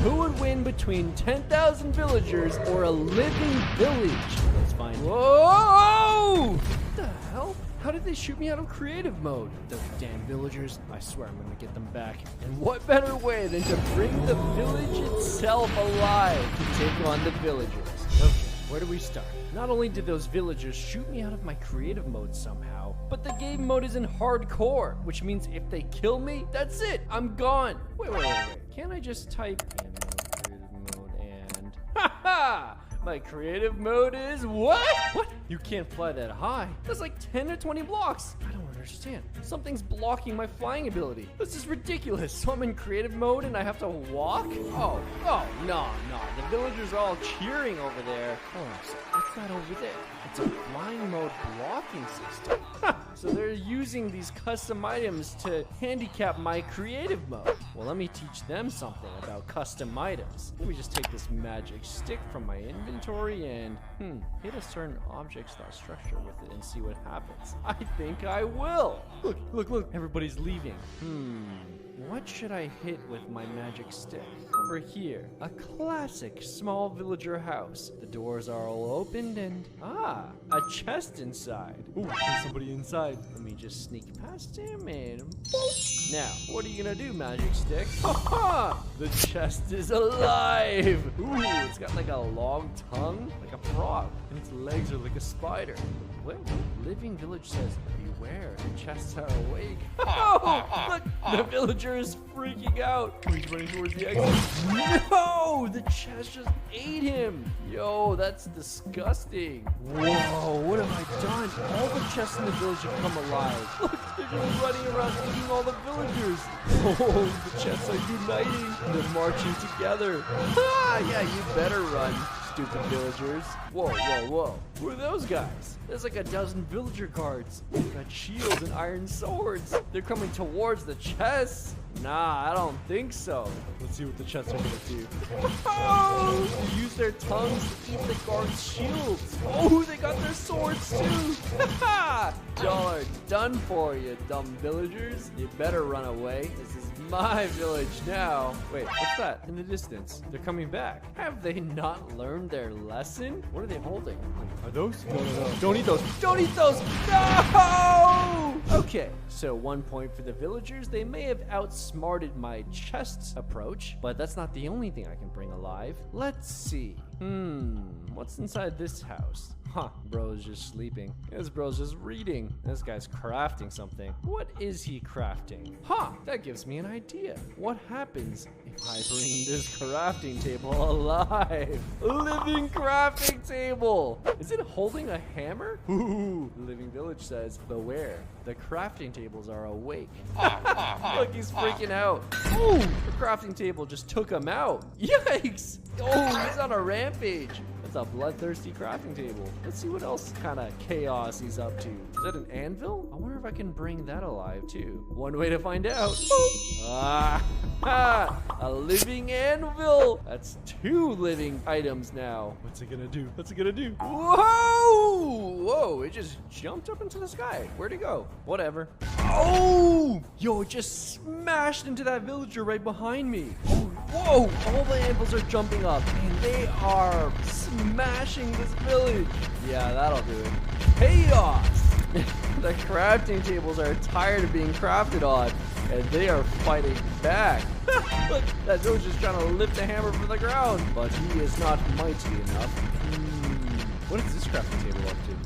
Who would win between 10,000 villagers or a living village? Let's find. Whoa! What the hell? How did they shoot me out of creative mode? Those damn villagers. I swear I'm gonna get them back. And what better way than to bring the village itself alive to take on the villagers? Okay, where do we start? Not only did those villagers shoot me out of my creative mode somehow, but the game mode is in hardcore, which means if they kill me, that's it. I'm gone. Wait. Can't I just type in creative mode and... Ha! My creative mode is what? What? You can't fly that high. That's like 10 to 20 blocks. I don't understand. Something's blocking my flying ability. This is ridiculous. So I'm in creative mode and I have to walk? Oh, no. The villagers are all cheering over there. Oh, it's not over there. It's a flying mode blocking system. So they're using these custom items to handicap my creative mode. Well, let me teach them something about custom items. Let me just take this magic stick from my inventory and, hit a certain object/structure with it and see what happens. I think I will. Look, everybody's leaving. What should I hit with my magic stick? Over here, a classic small villager house. The doors are all opened and, a chest inside. Ooh, there's somebody inside. Let me just sneak past him and boop. Now, what are you gonna do, magic stick? Ha! The chest is alive. Ooh, it's got like a long tongue, like a frog, and its legs are like a spider. What? Living Village says, beware, the chests are awake. Oh, look, the villager is freaking out. He's running towards the exit. No, the chest just ate him. Yo, that's disgusting. Whoa, what have I done? All the chests in the village have come alive. Look, they're just running around eating all the villagers. Oh, the chests are uniting. They're marching together. Yeah, you better run. Stupid villagers. Whoa. Who are those guys? There's like a dozen villager guards. They've got shields and iron swords. They're coming towards the chests. Nah, I don't think so. Let's see what the chests are gonna do. Oh! They use their tongues to eat the guards' shields. Oh, they got their swords too. Y'all are done for, you dumb villagers. You better run away. This is my village now. Wait, what's that in the distance? They're coming back. Have they not learned their lesson? What are they holding? Are those? No. Don't eat those. Don't eat those. No! Okay, so 1 point for the villagers. They may have outsmarted my chest's approach, but that's not the only thing I can bring alive. Let's see. What's inside this house? Bro's just sleeping. This bro's just reading. This guy's crafting something. What is he crafting? That gives me an idea. What happens if I bring this crafting table alive? Living crafting table! Is it holding a hammer? Ooh, the Living Village says, beware, the crafting tables are awake. Look, he's freaking out. Ooh, the crafting table just took him out. Yikes! Oh, he's on a rampage. That's a bloodthirsty crafting table. Let's see what else kind of chaos he's up to. Is that an anvil? I wonder if I can bring that alive too. One way to find out. A living anvil. That's 2 living items now. What's it gonna do? Whoa, it just jumped up into the sky. Where'd it go? Whatever. Oh, yo, it just smashed into that villager right behind me. Whoa, all the anvils are jumping up and they are smashing this village. Yeah, that'll do it. Chaos! The crafting tables are tired of being crafted on and they are fighting back. Look, that villager's trying to lift the hammer from the ground, but he is not mighty enough. What is this crafting table up to?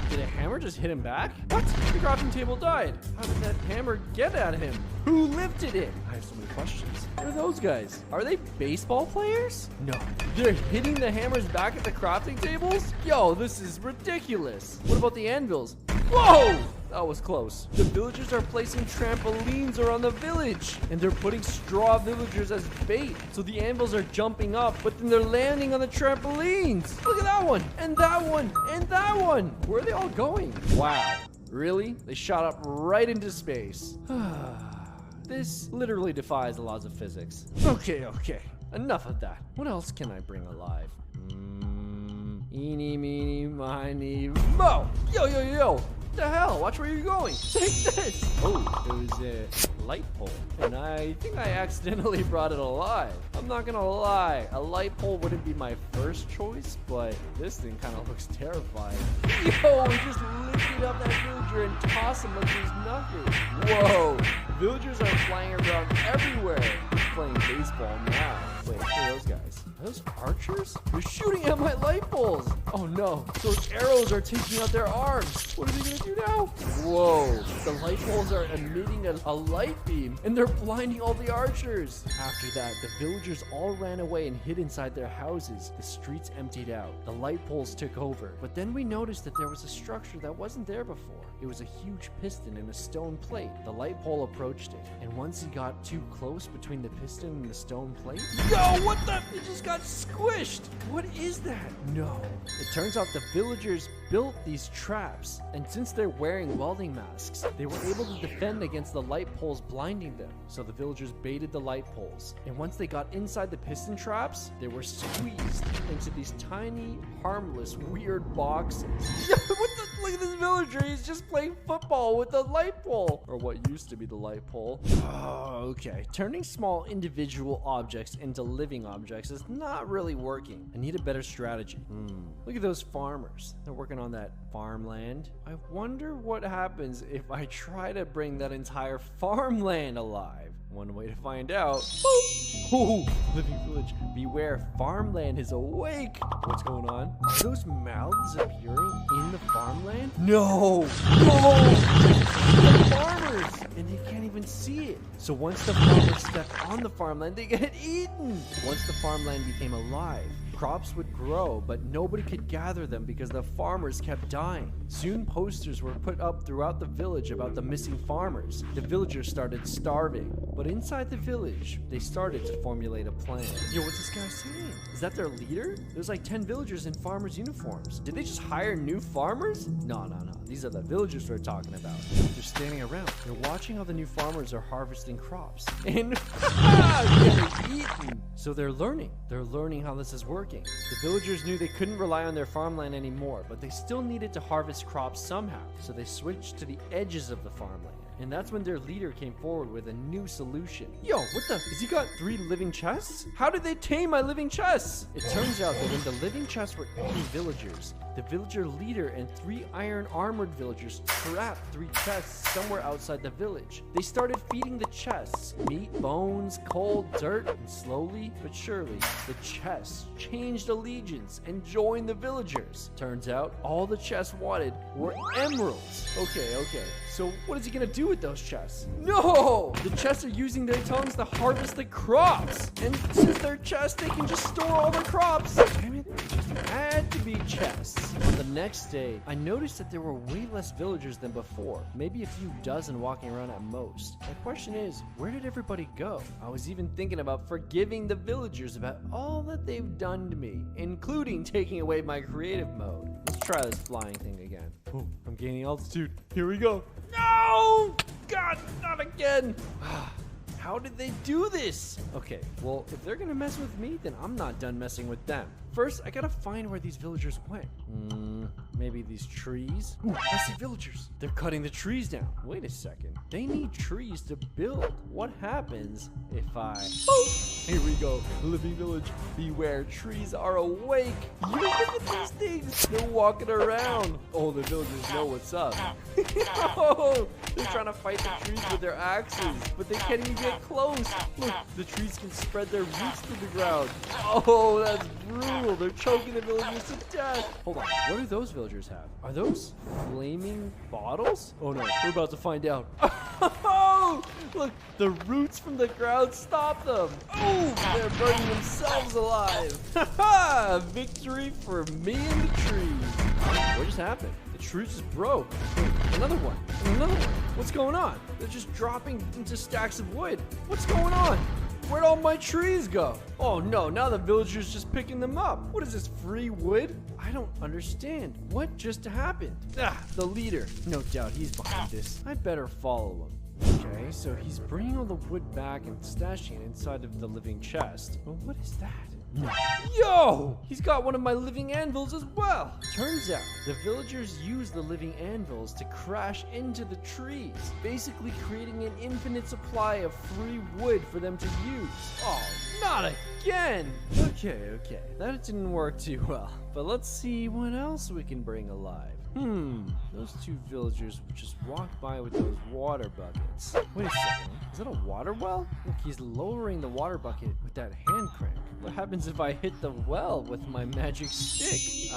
Did a hammer just hit him back? What? The crafting table died. How did that hammer get at him? Who lifted it? I have so many questions. What are those guys? Are they baseball players? No. They're hitting the hammers back at the crafting tables? Yo, this is ridiculous. What about the anvils? Whoa! That was close. The villagers are placing trampolines around the village, and they're putting straw villagers as bait. So the anvils are jumping up, but then they're landing on the trampolines. Look at that one, and that one, and that one. Where are they all going? Wow. Really? They shot up right into space. This literally defies the laws of physics. Okay. Enough of that. What else can I bring alive? Eeny, meeny, miny, mo! Yo! What the hell? Watch where you're going. Take this. Oh, it was a light pole. And I think I accidentally brought it alive. I'm not gonna lie, a light pole wouldn't be my first choice, but this thing kind of looks terrifying. Yo, we just lifted up that villager and tossed him like he's nothing. Whoa, villagers are flying around everywhere. He's playing baseball now. Wait, who are those guys? Are those archers? They're shooting at my light poles. Oh no, those arrows are taking out their arms. What are they gonna do now? Whoa, the light poles are emitting a light beam and they're blinding all the archers. After that, the villagers all ran away and hid inside their houses. The streets emptied out. The light poles took over. But then we noticed that there was a structure that wasn't there before. It was a huge piston and a stone plate. The light pole approached it, and once he got too close between the piston and the stone plate, yo, what the? It just got squished. What is that? No. It turns out the villagers built these traps, and since they're wearing welding masks, they were able to defend against the light poles blinding them. So the villagers baited the light poles, and once they got inside the piston traps, they were squeezed into these tiny, harmless, weird boxes. Yo, what the? Look at this villager. He's just playing football with the light pole, or what used to be the light pole. Oh, okay. Turning small individual objects into living objects is not really working. I need a better strategy. Look at those farmers. They're working on that farmland. I wonder what happens if I try to bring that entire farmland alive. One way to find out. Oh, living village. Beware, farmland is awake. What's going on? Are those mouths appearing in the farmland? No! No! The farmers! And they can't even see it. So once the farmers step on the farmland, they get eaten. Once the farmland became alive, crops would grow, but nobody could gather them because the farmers kept dying. Soon posters were put up throughout the village about the missing farmers. The villagers started starving. But inside the village, they started to formulate a plan. Yo, what's this guy saying? Is that their leader? There's like 10 villagers in farmers' uniforms. Did they just hire new farmers? No. These are the villagers we're talking about. They're standing around. They're watching how the new farmers are harvesting crops. And getting eaten. So they're learning. They're learning how this is working. The villagers knew they couldn't rely on their farmland anymore, but they still needed to harvest crops somehow. So they switched to the edges of the farmland. And that's when their leader came forward with a new solution. Yo, what the? Has he got 3 living chests? How did they tame my living chests? It turns out that when the living chests were eating villagers, the villager leader and 3 iron armored villagers trapped 3 chests somewhere outside the village. They started feeding the chests meat, bones, coal, dirt, and slowly but surely, the chests changed allegiance and joined the villagers. Turns out, all the chests wanted were emeralds. Okay. So what is he gonna do with those chests? No! The chests are using their tongues to harvest the crops. And since they're chests, they can just store all the crops. Damn it, it just had to be chests. The next day, I noticed that there were way less villagers than before. Maybe a few dozen walking around at most. My question is, where did everybody go? I was even thinking about forgiving the villagers about all that they've done to me, including taking away my creative mode. Let's try this flying thing again. Oh, I'm gaining altitude. Here we go. No! God, not again! How did they do this? Okay, well, if they're gonna mess with me, then I'm not done messing with them. First, I gotta find where these villagers went. Maybe these trees? Ooh, I see villagers. They're cutting the trees down. Wait a second. They need trees to build. What happens if I... Oh, here we go. Living village. Beware, trees are awake. You look at these things. They're walking around. Oh, the villagers know what's up. Oh, they're trying to fight the trees with their axes, but they can't even get close. Look, the trees can spread their roots to the ground. Oh, that's brutal. They're choking the villagers to death. Hold on. What do those villagers have? Are those flaming bottles? Oh no, we're about to find out. Oh, look, the roots from the ground stop them. Oh, they're burning themselves alive. Ha! Victory for me and the trees. What just happened? The trees just broke. Wait, another one. And another one. What's going on? They're just dropping into stacks of wood. What's going on? Where'd all my trees go? Oh no, now the villager's just picking them up. What is this, free wood? I don't understand. What just happened? The leader. No doubt he's behind this. I better follow him. Okay, so he's bringing all the wood back and stashing it inside of the living chest. Well, what is that? No. Yo! He's got one of my living anvils as well. Turns out, the villagers use the living anvils to crash into the trees, basically creating an infinite supply of free wood for them to use. Oh, not again! Okay, that didn't work too well. But let's see what else we can bring alive. Those two villagers just walked by with those water buckets. Wait a second, is that a water well? Look, he's lowering the water bucket with that hand crank. What happens if I hit the well with my magic stick?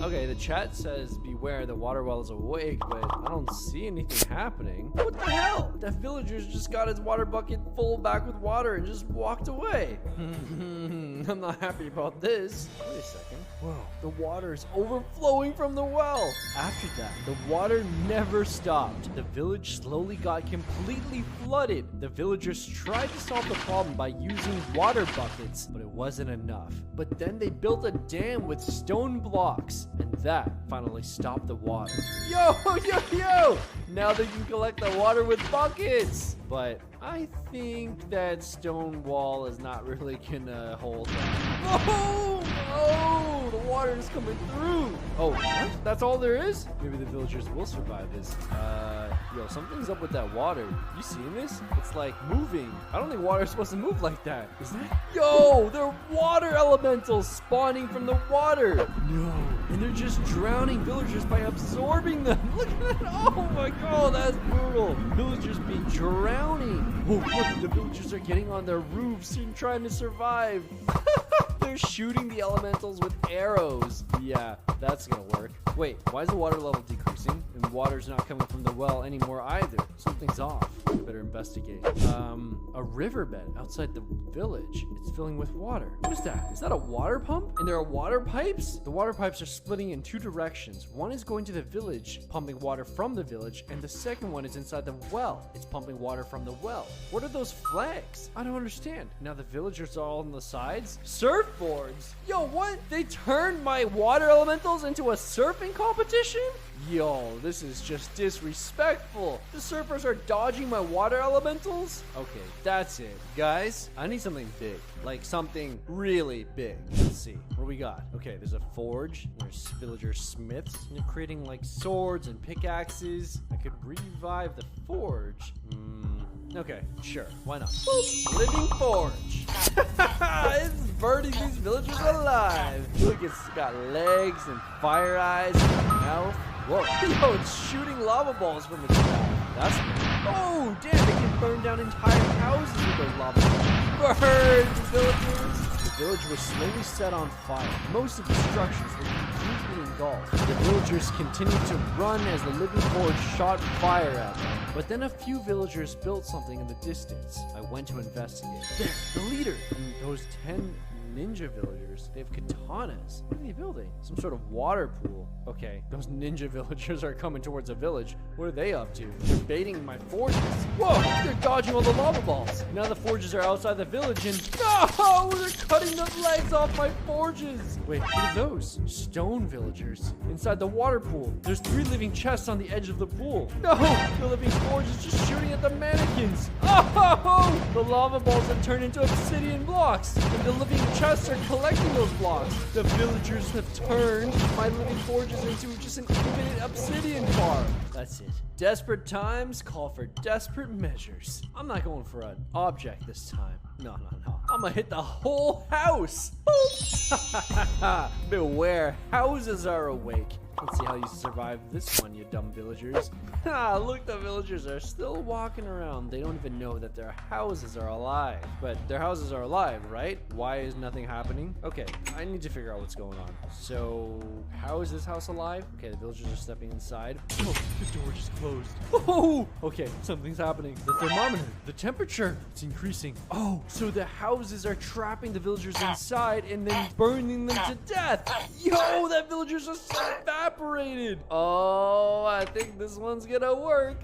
Okay, the chat says beware, the water well is awake, but I don't see anything happening. What the hell? That villager's just got his water bucket full back with water and just walked away. I'm not happy about this. Wait a second. Whoa, the water is overflowing from the well. After that, the water never stopped. The village slowly got completely flooded. The villagers tried to solve the problem by using water buckets, but it wasn't enough. But then they built a dam with stone blocks, and that finally stopped the water. Yo! Now they can collect the water with buckets. But I think that stone wall is not really gonna hold up. Oh, the water is coming through. Oh, what? That's all there is? Maybe the villagers will survive this. Yo, something's up with that water. You seeing this? It's like moving. I don't think water is supposed to move like that. Is that? Yo, they're water elementals spawning from the water. No. And they're just drowning villagers by absorbing them. Look at that. Oh my god, that's brutal. Villagers be drowning. Oh, look, the villagers are getting on their roofs and trying to survive. They're shooting the elementals with arrows. Yeah, that's gonna work. Wait, why is the water level decreasing? And water's not coming from the well anymore either. Something's off. I better investigate. A riverbed outside the village. It's filling with water. What is that? Is that a water pump? And there are water pipes? The water pipes are splitting in two directions. One is going to the village, pumping water from the village, and the second one is inside the well. It's pumping water from the well. What are those flags? I don't understand. Now the villagers are all on the sides. Surfboards? Yo, what? They turned my water elementals into a surfing competition? Yo, this is just disrespectful. The surfers are dodging my water elementals? Okay, that's it. Guys, I need something big. Like something really big. Let's see. What do we got? Okay, there's a forge. There's villager smiths. And they're creating like swords and pickaxes. I could revive the forge. Okay, sure. Why not? Boop. Living forge. It's burning these villagers alive. Look, it's got legs and fire eyes and a mouth. Whoa. Yo, it's shooting lava balls from its mouth. That's good. Oh, damn, they can burn down entire houses with those lava balls. Burn, villagers. The village was slowly set on fire. Most of the structures were completely engulfed. The villagers continued to run as the living forge shot fire at them. But then a few villagers built something in the distance. I went to investigate. There, the leader! And those 10 ninja villagers, they have katanas. What are they building? Some sort of water pool. Okay, those ninja villagers are coming towards a village. What are they up to? They're baiting my forges. Whoa, they're dodging all the lava balls. Now the forges are outside the village and no, they're cutting the legs off my forges. Wait, what are those? Stone villagers inside the water pool. There's 3 living chests on the edge of the pool. No, the living forge is just shooting at the mannequins. Oh, the lava balls have turned into obsidian blocks, and the living chests are collecting those blocks. The villagers have turned my living forges into just an infinite obsidian farm. That's it. Desperate times call for desperate measures. I'm not going for an object this time. No. I'm gonna hit the whole house. Beware, houses are awake. Let's see how you survive this one, you dumb villagers. Look, the villagers are still walking around. They don't even know that their houses are alive. But their houses are alive, right? Why is nothing happening? Okay, I need to figure out what's going on. So, how is this house alive? Okay, the villagers are stepping inside. Oh, the door just closed. Oh, okay, something's happening. The thermometer, the temperature, it's increasing. Oh, so the houses are trapping the villagers inside and then burning them to death. Yo, that villager's just evaporated. Oh, I think this one's gonna work.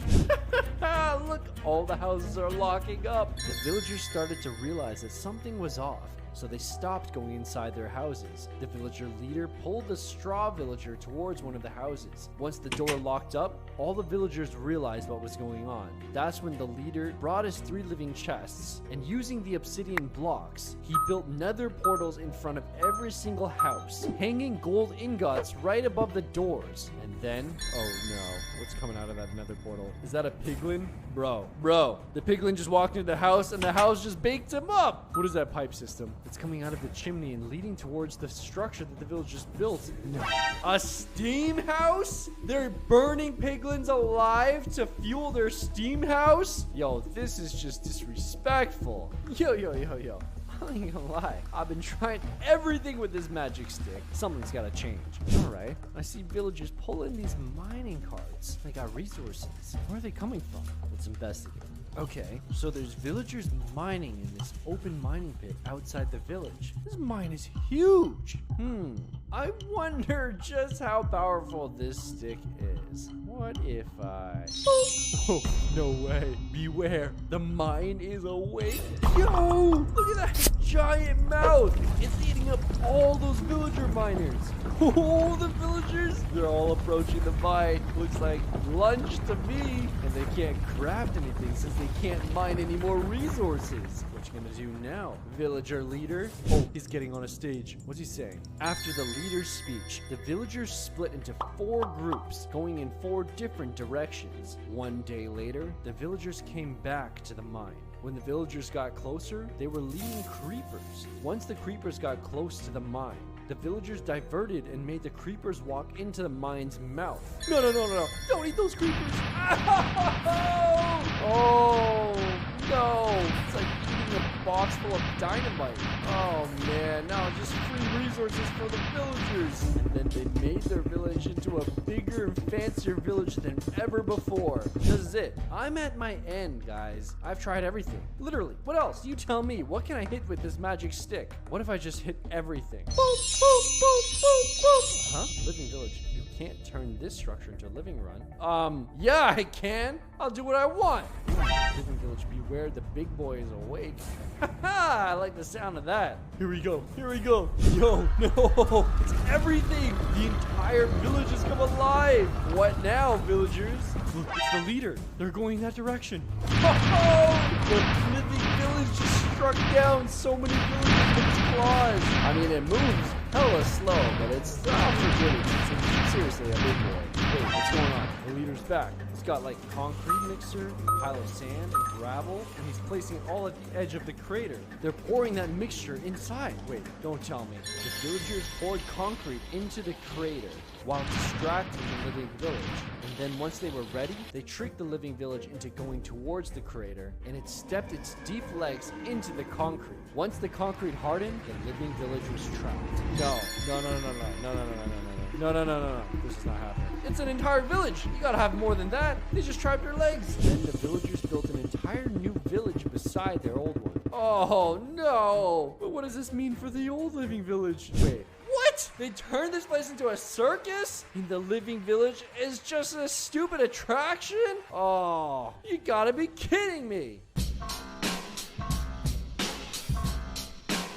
Look, all the houses are locking up. The villagers started to realize that something was off. so they stopped going inside their houses. The villager leader pulled the straw villager towards one of the houses. Once the door locked up, all the villagers realized what was going on. That's when the leader brought his 3 living chests, and using the obsidian blocks, he built nether portals in front of every single house, hanging gold ingots right above the doors. And then, oh no, what's coming out of that nether portal? Is that a piglin? Bro, the piglin just walked into the house and the house just baked him up. What is that pipe system? It's coming out of the chimney and leading towards the structure that the villagers built. No. A steam house? They're burning piglins alive to fuel their steam house? Yo, this is just disrespectful. Yo. I ain't gonna lie, I've been trying everything with this magic stick. Something's gotta change. Alright, I see villagers pulling these mining carts. They got resources. Where are they coming from? Let's investigate. Okay, so there's villagers mining in this open mining pit outside the village. This mine is huge. I wonder just how powerful this stick is. What if I... Oh, no way. Beware. The mine is awake. Yo, look at that giant mouth. It's eating up all those villager miners. Oh, the villagers. They're all approaching the mine. Looks like lunch to me. And they can't craft anything since they can't mine any more resources. What you gonna do now, villager leader? Oh, he's getting on a stage. What's he saying? After the leader's speech, the villagers split into 4 groups, going in 4 different directions. One day later, the villagers came back to the mine. When the villagers got closer, they were leading creepers. Once the creepers got close to the mine, the villagers diverted and made the creepers walk into the mine's mouth. No. Don't eat those creepers. Oh, no. It's like eating a box full of dynamite. Oh, man. Now just free resources for the villagers. And then they made their village into a bigger and fancier village than ever before. This is it. I'm at my end, guys. I've tried everything. Literally. What else? You tell me. What can I hit with this magic stick? What if I just hit everything? Boop, boop, boop, boop, boop. Huh? Living village. You can't turn this structure into a living run. Yeah, I can. I'll do what I want. Living village, beware, the big boy is awake. Haha, I like the sound of that. Here we go. Yo, no, it's everything. The entire village has come alive. What now, villagers? Look, it's the leader. They're going that direction. Oh, the living village just struck down so many villagers with its claws. I mean, it moves hella slow, but it's not forgetting. It's seriously a big boy. Wait, what's going on? The leader's back. He's got like a concrete mixer, a pile of sand and gravel, and he's placing it all at the edge of the crater. They're pouring that mixture inside. Wait, don't tell me. The villagers poured concrete into the crater while distracting the living village. And then once they were ready, they tricked the living village into going towards the crater, and it stepped its deep legs into the concrete. Once the concrete hardened, the living village was trapped. No. This is not happening. It's an entire village. You gotta have more than that. They just trapped their legs. Then the villagers built an entire new village beside their old one. Oh no! But what does this mean for the old living village? Wait. What? They turned this place into a circus? And the living village is just a stupid attraction? Oh, you gotta be kidding me.